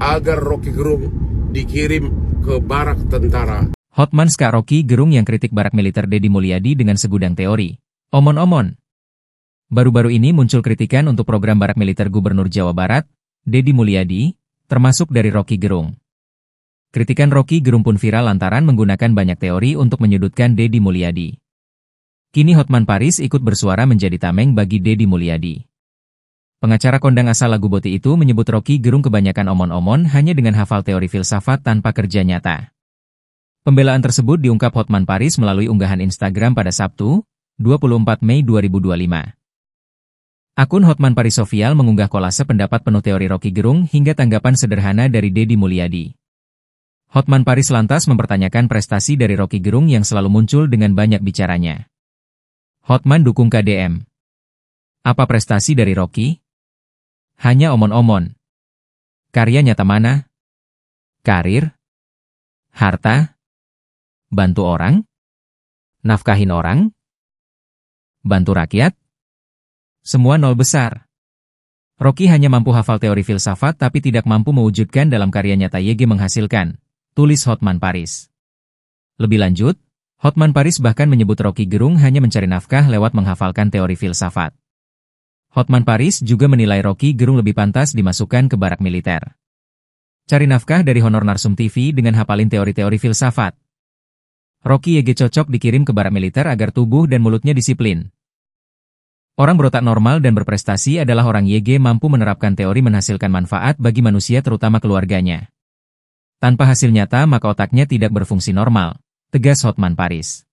agar Rocky Gerung dikirim ke barak tentara. Hotman Ska Rocky Gerung yang kritik barak militer Deddy Mulyadi dengan segudang teori. Omon-omon. Baru-baru ini muncul kritikan untuk program barak militer Gubernur Jawa Barat, Deddy Mulyadi, termasuk dari Rocky Gerung. Kritikan Rocky Gerung pun viral lantaran menggunakan banyak teori untuk menyudutkan Deddy Mulyadi. Kini Hotman Paris ikut bersuara menjadi tameng bagi Deddy Mulyadi. Pengacara kondang asal lagu Boti itu menyebut Rocky Gerung kebanyakan omon-omon hanya dengan hafal teori filsafat tanpa kerja nyata. Pembelaan tersebut diungkap Hotman Paris melalui unggahan Instagram pada Sabtu, 24 Mei 2025. Akun Hotman Paris Sosial mengunggah kolase pendapat penuh teori Rocky Gerung hingga tanggapan sederhana dari Deddy Mulyadi. Hotman Paris lantas mempertanyakan prestasi dari Rocky Gerung yang selalu muncul dengan banyak bicaranya. Hotman dukung KDM. Apa prestasi dari Rocky? Hanya omon-omon. Karya nyata mana? Karir? Harta? Bantu orang? Nafkahin orang? Bantu rakyat? Semua nol besar. Rocky hanya mampu hafal teori filsafat tapi tidak mampu mewujudkan dalam karya nyata YG menghasilkan, tulis Hotman Paris. Lebih lanjut, Hotman Paris bahkan menyebut Rocky Gerung hanya mencari nafkah lewat menghafalkan teori filsafat. Hotman Paris juga menilai Rocky Gerung lebih pantas dimasukkan ke barak militer. Cari nafkah dari honor narsum TV dengan hafalin teori-teori filsafat. Rocky YG cocok dikirim ke barak militer agar tubuh dan mulutnya disiplin. Orang berotak normal dan berprestasi adalah orang YG mampu menerapkan teori menghasilkan manfaat bagi manusia terutama keluarganya. Tanpa hasil nyata maka otaknya tidak berfungsi normal, tegas Hotman Paris.